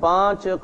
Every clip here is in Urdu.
5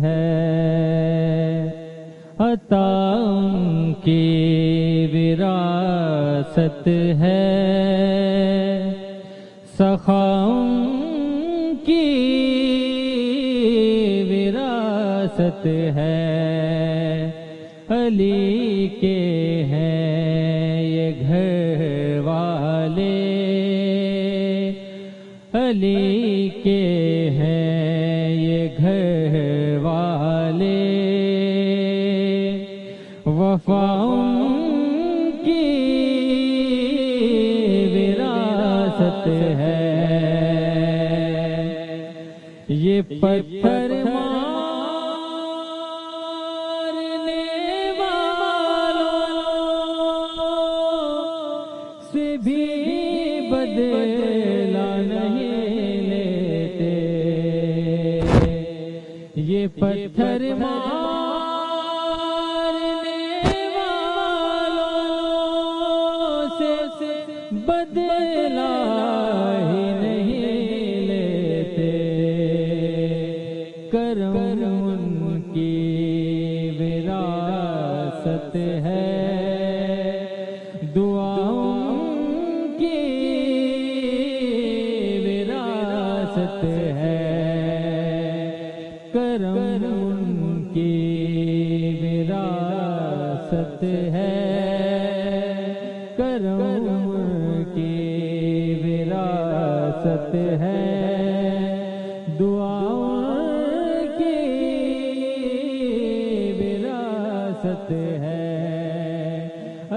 ہے، عطا ان کی وراثت ہے، سخا ان کی وراثت ہے، علی کے ہیں یہ گھر والے، علی کے ہیں یہ گھر والے، وفا ان کی وراثت ہے، یہ پتھر مارنے والوں سے بھی بدلہ نہیں لیتے، یہ پتھر مارنے والوں سے بدلہ ہی نہیں لیتے، کرم ان کی وراثت ہے، دعا ان کی وراثت ہے، کرم ان کی وراثت ہے، کرم ان کی وراثت ہے، دعا ان کی وراثت ہے،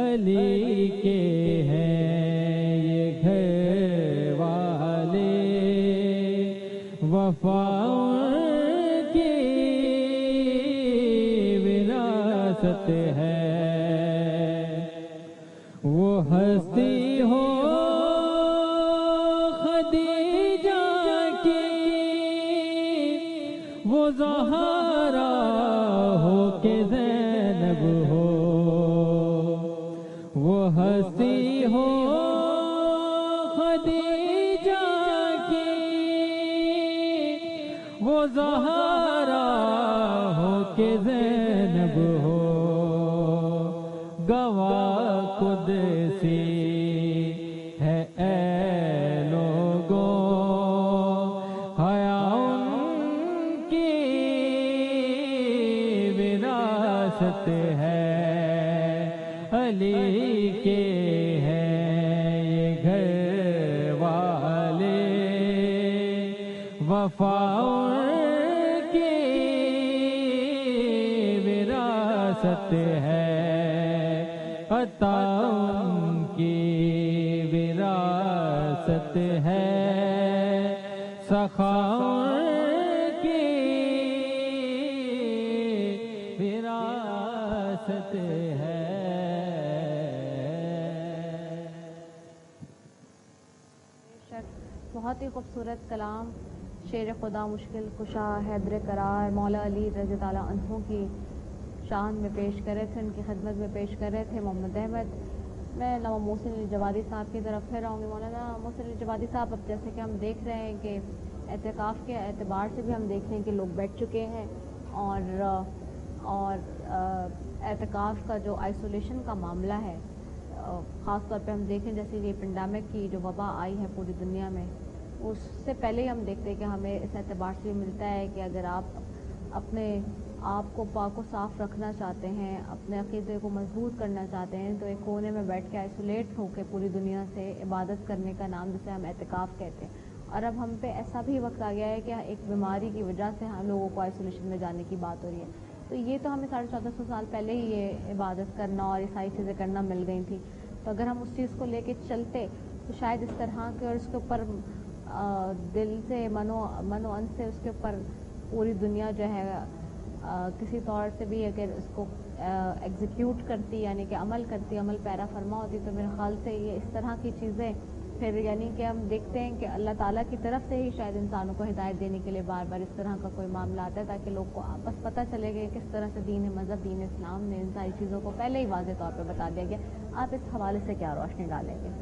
علی کے ہیں یہ گھر والے، وفا ان کی وراثت ہے، وہ ہستی ہو خدیجہ کی، وہ زہرا ہو کہ زینب ہو، وہ ہستی ہو خدیجہ کی، وہ زہرا ہو کہ زینب ہو، گواہ قدسی ہے اے لوگوں، حیا ان کی وراثت ہے، علی کے ہیں یہ گھر والے، وفا ان کی وراثت ہے، عطا ان کی وراثت ہے، سخا ان کی وراثت ہے۔ بہت ہی خوبصورت کلام شیر خدا مشکل کشا حیدر قرار مولا علی رضی اللہ عنہ کی شان میں پیش کرے تھے، ان کی خدمت میں پیش کر رہے تھے محمد احمد۔ میں علامہ محسن علی جوادی صاحب کی طرف پھر آؤں گی۔ مولانا محسن علی جوادی صاحب، اب جیسے کہ ہم دیکھ رہے ہیں کہ اعتکاف کے اعتبار سے بھی ہم دیکھ رہے ہیں کہ لوگ بیٹھ چکے ہیں، اور اعتکاف کا جو آئسولیشن کا معاملہ ہے، خاص طور پہ ہم دیکھیں جیسے یہ پینڈیمک کی جو وبا آئی ہے پوری دنیا میں، اس سے پہلے ہی ہم دیکھتے ہیں کہ ہمیں اس اعتبار سے ملتا ہے کہ اگر آپ اپنے آپ کو پاک و صاف رکھنا چاہتے ہیں، اپنے عقیدے کو مضبوط کرنا چاہتے ہیں، تو ایک کونے میں بیٹھ کے آئسولیٹ ہو کے پوری دنیا سے عبادت کرنے کا نام جسے ہم اعتکاف کہتے ہیں۔ اور اب ہم پہ ایسا بھی وقت آ گیا ہے کہ ایک بیماری کی وجہ سے ہم لوگوں کو آئسولیشن میں جانے کی بات ہو رہی ہے، تو یہ تو ہمیں 1450 سال پہلے ہی یہ عبادت کرنا اور یہ ساری چیزیں کرنا مل گئی تھیں، تو اگر ہم اس چیز کو لے کے چلتے تو شاید اس طرح کے، اور اس کے اوپر دل سے من و ان سے اس کے اوپر پوری دنیا جو ہے کسی طور سے بھی اگر اس کو ایگزیکیوٹ کرتی، یعنی کہ عمل کرتی، عمل پیرا فرما ہوتی، تو میرے خیال سے یہ اس طرح کی چیزیں پھر یعنی کہ ہم دیکھتے ہیں کہ اللہ تعالیٰ کی طرف سے ہی شاید انسانوں کو ہدایت دینے کے لیے بار بار اس طرح کا کوئی معاملہ آتا ہے، تاکہ لوگ کو آپس پتہ چلے گا کس طرح سے دین مذہب، دین اسلام نے ان ساری چیزوں کو پہلے ہی واضح طور پہ بتا دیا گیا۔ آپ اس حوالے سے کیا روشنی ڈالیں گے؟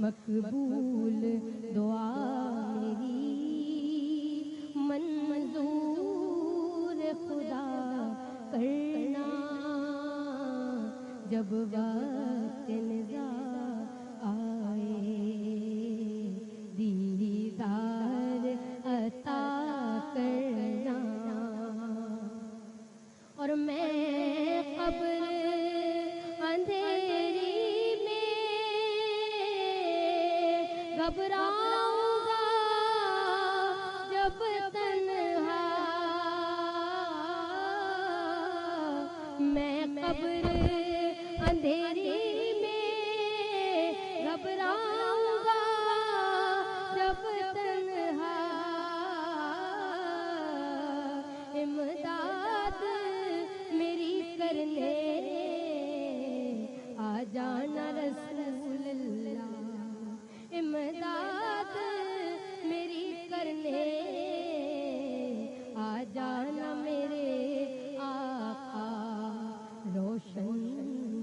مقبول دعا میری منظور خدا کرنا جب وقت نزا آئے دیدار عطا کرنا اور میں قبر اندھیری میں گھبراؤں گا جب تنہا میں قبر اندھیری میں گھبراؤں گا جب تنہا امداد میری کرنے آ جانا رسول اللہ امداد میری کرنے آ جانا میرے آقا روشن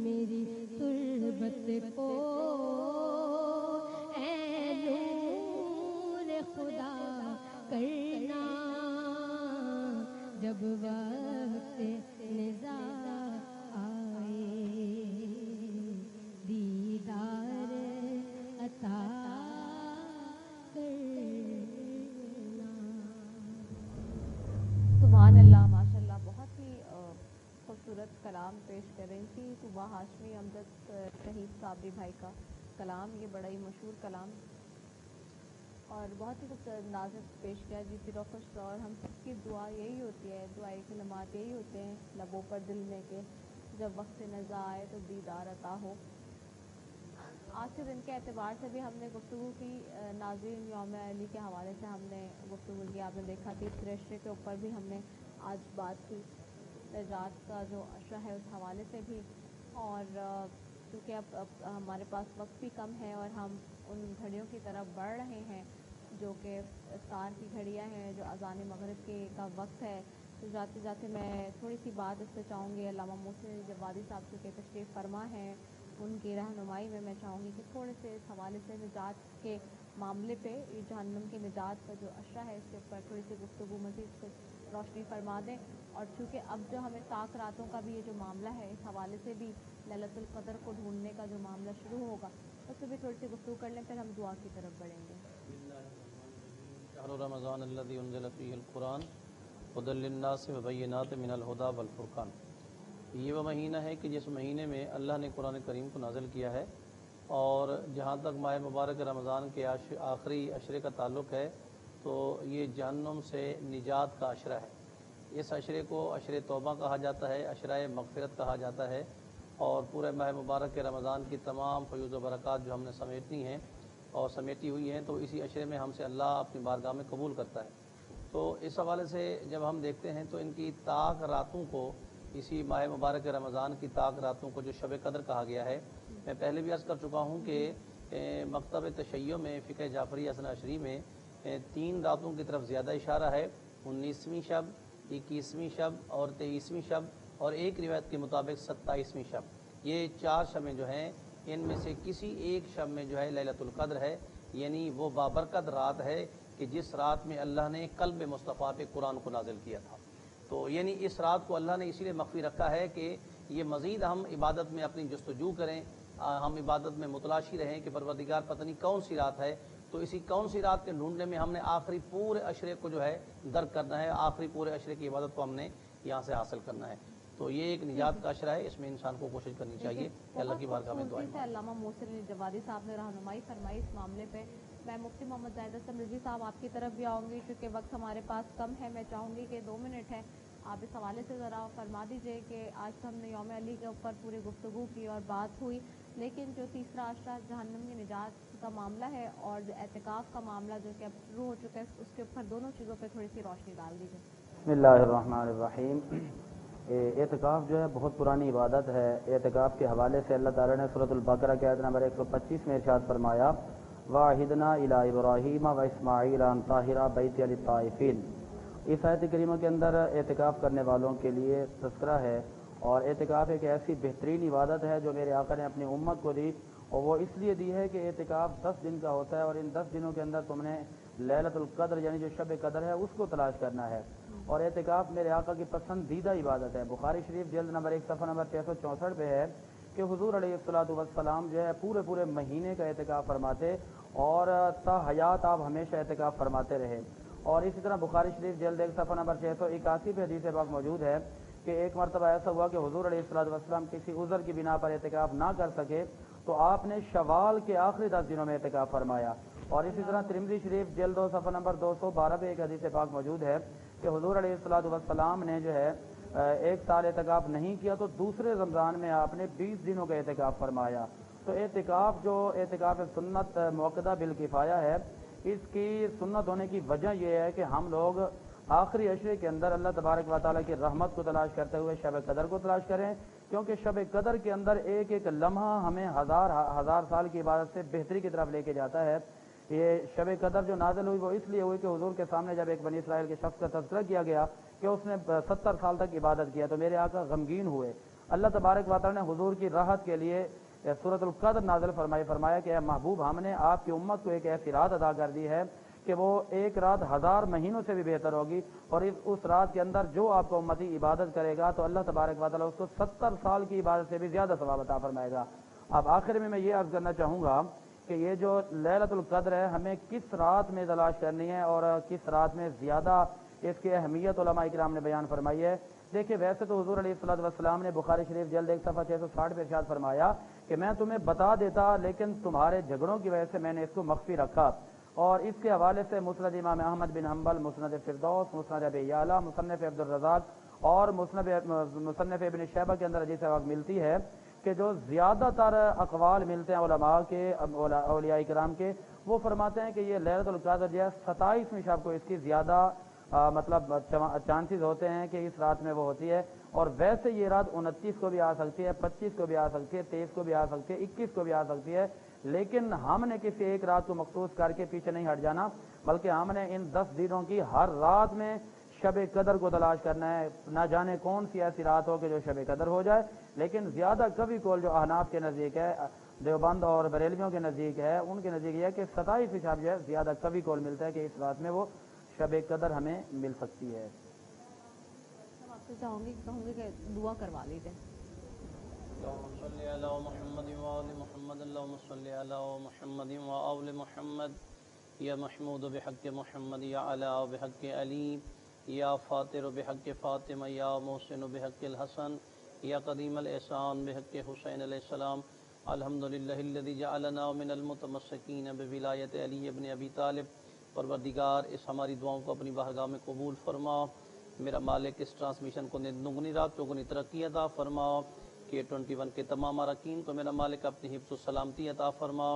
میری تربت کو اے نور خدا کرنا جب وقت نزا آئے دیدار عطا کرنا. سبحان اللہ، ماشاء اللہ، بہت ہی خوبصورت کلام پیش کر رہی تھی طوبیٰ ہاشمی امجد شہید صابری بھائی کا کلام. یہ بڑا ہی مشہور کلام اور بہت ہی خوبصورت انداز میں پیش کیا جی پیروخش. اور ہم سب کی دعا یہی ہوتی ہے، دعائے کلمات یہی ہوتے ہیں لبوں پر دل میں کہ جب وقت نزا آئے تو دیدار عطا ہو. آج کے دن کے اعتبار سے بھی ہم نے گفتگو کی، ناظرین یوم علی کے حوالے سے ہم نے گفتگو کی. آپ نے دیکھا تیسرے عشرے کے اوپر بھی ہم نے آج بات کی، نجات کا جو عشرہ ہے اس حوالے سے بھی. اور کیونکہ اب ہمارے پاس وقت بھی کم ہے اور ہم ان گھڑیوں کی طرف بڑھ رہے ہیں جو کہ افطار کی گھڑیاں ہیں، جو اذان مغرب کا وقت ہے. تو جاتے جاتے میں تھوڑی سی بات اس سے چاہوں گی. علامہ محسن جوادی صاحب چونکہ تشریف فرما ہیں، ان کی رہنمائی میں چاہوں گی کہ تھوڑے سے اس حوالے سے نجات کے معاملے پہ، جہنم کی نجات کا جو عشرہ ہے اس کے اوپر تھوڑی سی گفتگو مزید کچھ روشنی فرما دیں. اور چونکہ اب جو ہمیں طاق راتوں کا بھی یہ جو معاملہ ہے اس حوالے سے بھی لیلۃ القدر کو ڈھونڈنے کا جو معاملہ شروع ہوگا اس پہ بھی تھوڑی سی گفتگو کر لیں، پھر ہم دعا کی طرف بڑھیں گے. شہر رمضان الذی انزل فیہ القرآن ھدی للناس وبینات من الھدی والفرقان. یہ وہ مہینہ ہے کہ جس مہینے میں اللہ نے قرآن کریم کو نازل کیا ہے. اور جہاں تک ماہ مبارک رمضان کے آخری عشرے کا تعلق ہے تو یہ جہنم سے نجات کا عشرہ ہے. اس عشرے کو عشرے توبہ کہا جاتا ہے، عشرہ مغفرت کہا جاتا ہے. اور پورے ماہ مبارک کے رمضان کی تمام فیوز و برکات جو ہم نے سمیٹنی ہیں اور سمیٹی ہوئی ہیں تو اسی عشرے میں ہم سے اللہ اپنی بارگاہ میں قبول کرتا ہے. تو اس حوالے سے جب ہم دیکھتے ہیں تو ان کی طاق راتوں کو، اسی ماہ مبارک رمضان کی طاق راتوں کو جو شب قدر کہا گیا ہے، میں پہلے بھی عرض کر چکا ہوں کہ مکتب تشیع میں فقہ جعفری اثنا عشری میں 3 راتوں کی طرف زیادہ اشارہ ہے، 19ویں شب، 21ویں شب اور 23ویں شب، اور ایک روایت کے مطابق 27ویں شب. یہ 4 شبیں جو ہیں ان میں سے کسی ایک شب میں جو ہے لیلۃ القدر ہے، یعنی وہ بابرکت رات ہے کہ جس رات میں اللہ نے قلب مصطفیٰ پہ قرآن کو نازل کیا تھا. تو یعنی اس رات کو اللہ نے اسی لیے مخفی رکھا ہے کہ یہ مزید ہم عبادت میں اپنی جستجو کریں، ہم عبادت میں متلاشی رہیں کہ پروردگار پتہ نہیں کون سی رات ہے. تو اسی کون سی رات کے ڈھونڈنے میں ہم نے آخری پورے عشرے کو جو ہے درک کرنا ہے، آخری پورے عشرے کی عبادت کو ہم نے یہاں سے حاصل کرنا ہے. تو یہ ایک نجات کا عشرہ ہے، اس میں انسان کو کوشش کرنی چاہیے کہ اللہ کی بارگاہ میں دعائیں مانگیں. علامہ محسن جوادی صاحب نے رہنمائی فرمائی اس معاملے پہ. میں مفتی محمد زاہد حسن رضوی صاحب آپ کی طرف بھی آؤں گی کیونکہ وقت ہمارے پاس کم ہے. میں چاہوں گی کہ 2 منٹ ہے، آپ اس حوالے سے ذرا فرما دیجئے کہ آج تو ہم نے یوم علی کے اوپر پوری گفتگو کی اور بات ہوئی، لیکن جو تیسرا عشرہ جہنم کی نجات کا معاملہ ہے اور جو اعتکاف کا معاملہ جو کہ اب شروع ہو چکا ہے اس کے اوپر دونوں چیزوں پہ تھوڑی سی روشنی ڈال دیجیے. بسم اللہ الرحمن الرحیم. اعتکاف جو ہے بہت پرانی عبادت ہے. اعتکاف کے حوالے سے اللہ تعالیٰ نے سورۃ البقرہ کے آیت نمبر 125 میں ارشاد فرمایا وَعَهِدْنَا إِلَىٰ إِبْرَاهِيمَ وَإِسْمَاعِيلَ أَن طَهِّرَ بَيْتِيَ لِلطَّائِفِينَ. اس آیت کریمہ کے اندر اعتکاف کرنے والوں کے لیے تذکرہ ہے، اور اعتکاف ایک ایسی بہترین عبادت ہے جو میرے آقا نے اپنی امت کو دی، اور وہ اس لیے دی ہے کہ اعتکاف 10 دن کا ہوتا ہے، اور ان 10 دنوں کے اندر تم نے لیلۃ القدر یعنی جو شب قدر ہے اس کو تلاش کرنا ہے، اور اعتکاف میرے آقا کی پسندیدہ عبادت ہے۔ بخاری شریف جلد نمبر 1 صفحہ نمبر 664 پہ ہے کہ حضور علیہ الصلوۃ والسلام جو ہے پورے مہینے کا اعتکاف فرماتے، اور تا حیات آپ ہمیشہ اعتکاف فرماتے رہے۔ اور اسی طرح بخاری شریف جلد 1 صفحہ نمبر 681 پہ حدیث پاک موجود ہے کہ ایک مرتبہ ایسا ہوا کہ حضور علیہ الصلوۃ والسلام کسی عذر کی بنا پر اعتکاف نہ کر سکے تو آپ نے شوال کے آخری 10 دنوں میں اعتکاف فرمایا۔ اور اسی طرح ترمذی شریف جلد 2 صفحہ نمبر 212 پہ ایک حدیث پاک موجود ہے کہ حضور علیہ الصلوۃ والسلام نے جو ہے 1 سال اعتکاف نہیں کیا تو دوسرے رمضان میں آپ نے 20 دنوں کا اعتکاف فرمایا۔ تو اعتکاف جو اعتکاف سنت موقدہ بالکفایہ ہے، اس کی سنت ہونے کی وجہ یہ ہے کہ ہم لوگ آخری عشرے کے اندر اللہ تبارک و تعالیٰ کی رحمت کو تلاش کرتے ہوئے شب قدر کو تلاش کریں، کیونکہ شب قدر کے اندر ایک ایک لمحہ ہمیں ہزار سال کی عبادت سے بہتری کی طرف لے کے جاتا ہے۔ یہ شب قدر جو نازل ہوئی وہ اس لیے ہوئی کہ حضور کے سامنے جب ایک بنی اسرائیل کے شخص کا تذکرہ کیا گیا کہ اس نے 70 سال تک عبادت کیا تو میرے آقا غمگین ہوئے۔ اللہ تبارک و تعالیٰ نے حضور کی راحت کے لیے سورۃ القدر نازل فرمایا کہ اے محبوب، ہم نے آپ کی امت کو ایک ایسی رات عطا کر دی ہے کہ وہ ایک رات 1000 مہینوں سے بھی بہتر ہوگی، اور اس رات کے اندر جو آپ کو امتی عبادت کرے گا تو اللہ تبارک و تعالیٰ اس کو 70 سال کی عبادت سے بھی زیادہ ثواب عطا فرمائے گا۔ اب آخر میں یہ عرض کرنا چاہوں گا کہ یہ جو لیلۃ القدر ہے ہمیں کس رات میں تلاش کرنی ہے اور کس رات میں زیادہ اس کی اہمیت علماء کرام نے بیان فرمائی ہے۔ دیکھیں، ویسے تو حضور علیہ الصلوۃ والسلام نے بخاری شریف جلد 1 صفحہ 660 پہ ارشاد فرمایا کہ میں تمہیں بتا دیتا لیکن تمہارے جھگڑوں کی وجہ سے میں نے اس کو مخفی رکھا، اور اس کے حوالے سے مسند امام احمد بن حنبل، مسند فردوس، مسند ابی یعلا، مصنف عبد الرزاق اور مصنف ابن شیبہ کے اندر حدیث وقت ملتی ہے کہ جو زیادہ تر اقوال ملتے ہیں علماء کے، اولیاء کرام کے، وہ فرماتے ہیں کہ یہ لیلۃ القدر جو ہے 27ویں شب کو اس کی زیادہ مطلب چانسز ہوتے ہیں کہ اس رات میں وہ ہوتی ہے، اور ویسے یہ رات 29 کو بھی آ سکتی ہے، 25 کو بھی آ سکتی ہے، 23 کو بھی آ سکتی ہے، 21 کو بھی آ سکتی ہے، لیکن ہم نے کسی ایک رات کو مخصوص کر کے پیچھے نہیں ہٹ جانا، بلکہ ہم نے ان 10 دنوں کی ہر رات میں شب قدر کو تلاش کرنا ہے۔ نہ جانے کون سی ایسی رات ہو کہ جو شب قدر ہو جائے، لیکن زیادہ کبھی کول جو احناف کے نزدیک ہے، دیوبند اور بریلویوں کے نزدیک ہے، ان کے نزدیک یہ ہے کہ 27 شب جو ہے زیادہ کبھی کول ملتا ہے کہ اس رات میں وہ شب قدر ہمیں مل سکتی ہے۔ ہم آپ سے کہوں گی کہ دعا کروا لیجیے۔ اللهم صل على محمد وآل محمد، اللهم صل على محمد وآل محمد، یا محمود بحق محمد، یا علی بحق علی، یا فاطر بحق فاطمہ، یا محسن بحق الحسن، یا قدیم الاحسان بحق حسین علیہ السلام۔ الحمدللہ الذی جعلنا من المتمسکین بولایت علی ابن ابی طالب۔ پروردگار اس ہماری دعاؤں کو اپنی بارگاہ میں قبول فرما۔ میرا مالک اس ٹرانسمیشن کو دگنی رات چوگنی ترقی عطا فرما، کہ 21 کے تمام اراکین کو میرا مالک اپنی حفظ و سلامتی عطا فرما۔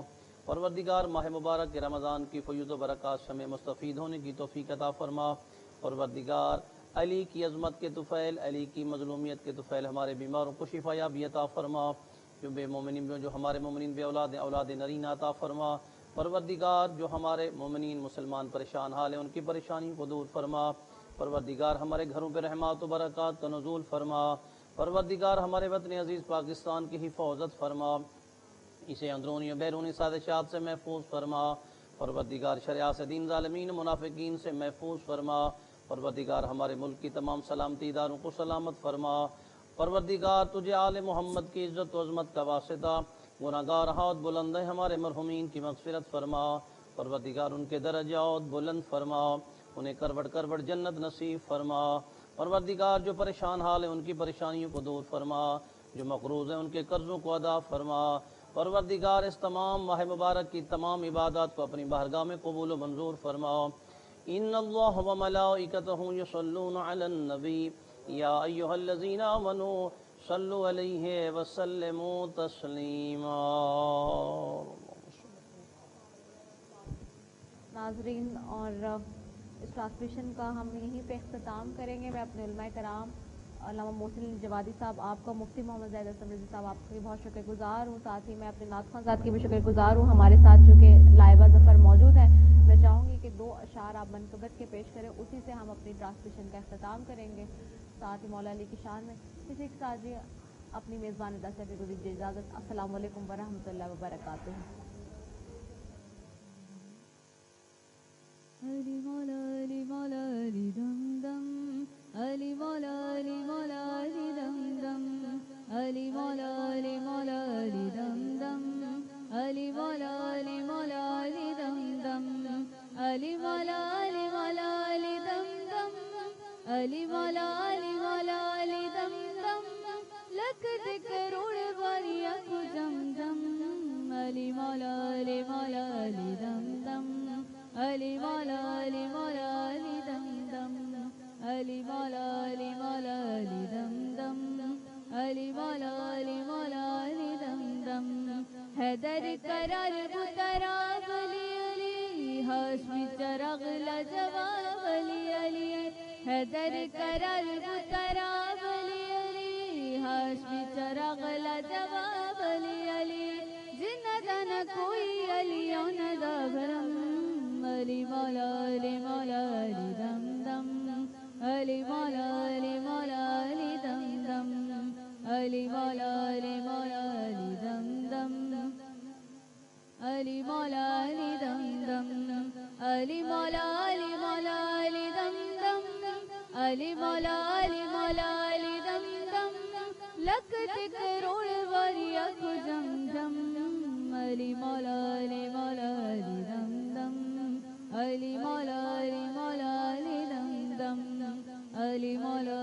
پروردگار ماہ مبارک رمضان کی فیوض و برکات سے ہمیں مستفید ہونے کی توفیق عطا فرما۔ پروردگار علی کی عظمت کے طفیل، علی کی مظلومیت کے طفیل ہمارے بیماروں کو شفا یابی عطا فرما، جو بے مومنین جو ہمارے مومنین بے اولاد اولاد نرین عطا فرما۔ پروردگار جو ہمارے مومنین مسلمان پریشان حال ہیں ان کی پریشانی کو دور فرما۔ پروردگار ہمارے گھروں پہ رحمات و برکات کا نزول فرما۔ پروردگار ہمارے وطن عزیز پاکستان کی حفاظت فرما، اسے اندرونی و بیرونی سازشات سے محفوظ فرما۔ پروردگار شرع سے دین ظالمین منافقین سے محفوظ فرما۔ پروردگار ہمارے ملک کی تمام سلامتی اداروں کو سلامت فرما۔ پروردگار تجھے آل محمد کی عزت و عظمت کا واسطہ گناہگار ہاتھ بلند ہے ہمارے مرحومین کی مغفرت فرما۔ پروردگار ان کے درجات بلند فرما، انہیں کروڑ جنت نصیب فرما۔ پروردگار جو پریشان حال ہیں ان کی پریشانیوں کو دور فرما، جو مقروض ہیں ان کے قرضوں کو ادا فرما۔ پروردگار اس تمام ماہ مبارک کی تمام عبادات کو اپنی بارگاہ میں قبول و منظور فرما۔ ان اللہ و ملائکتہ یصلون علی النبی یا ایھا الذین آمنوا صلوا علیہ وسلموا تسلیما۔ ناظرین، اور اس ٹرانسمیشن کا ہم یہیں پہ اختتام کریں گے۔ میں اپنے علماء کرام علامہ محسن جوادی صاحب، آپ کا مفتی محمد زید اسلم رضوی صاحب، آپ کی بہت شکر گزار ہوں۔ ساتھ ہی میں اپنے نعت خواں ذات کی بھی شکر گزار ہوں۔ ہمارے ساتھ چونکہ لائبہ ظفر موجود ہے، میں چاہوں گی کہ 2 اشعار آپ منقبت کے پیش کریں، اسی سے ہم اپنی ٹرانسمیشن کا اختتام کریں گے۔ ساتھ ہی مولا علی کی شان میں کسی کے ساتھ جی اپنی میزبان ادا سے کو دیجیے اجازت. السلام علیکم ورحمۃ اللہ وبرکاتہ. علی مولا علی مولا علی دم دم علی مولا علی مولا علی دم دم علی مولا علی مولا علی دم دم علی مولا علی مولا علی دم دم علی مولا علی مولا علی دم دم علی مولا علی مولا علی دم دم لکھ کروڑ واریاں کو جم جم علی مولا علی مولا علی دم دم علی مولا علی مولا علی دم دم علی مولا علی مولا علی دم دم علی مولا علی مولا علی دم دم حیدر قرار بتراب علی علی ہاشمی چراغ لجواب علی علی حیدر قرار بتراب علی علی ہاشمی چراغ لجواب علی علی جن کوئی علی ندا بھرم علی مولا علی مولا علی دم دم علی مولا علی مولا علی دم دم علی مولا علی مولا علی دم دم علی مولا علی دم دم علی مولا علی مولا علی دم دم علی مولا علی مولا علی دم دم لکھ کروڑ واریاں کو جم جم علی مولا علی مولا علی دم دم علی مولا علی مولا علی دم دم علی مولا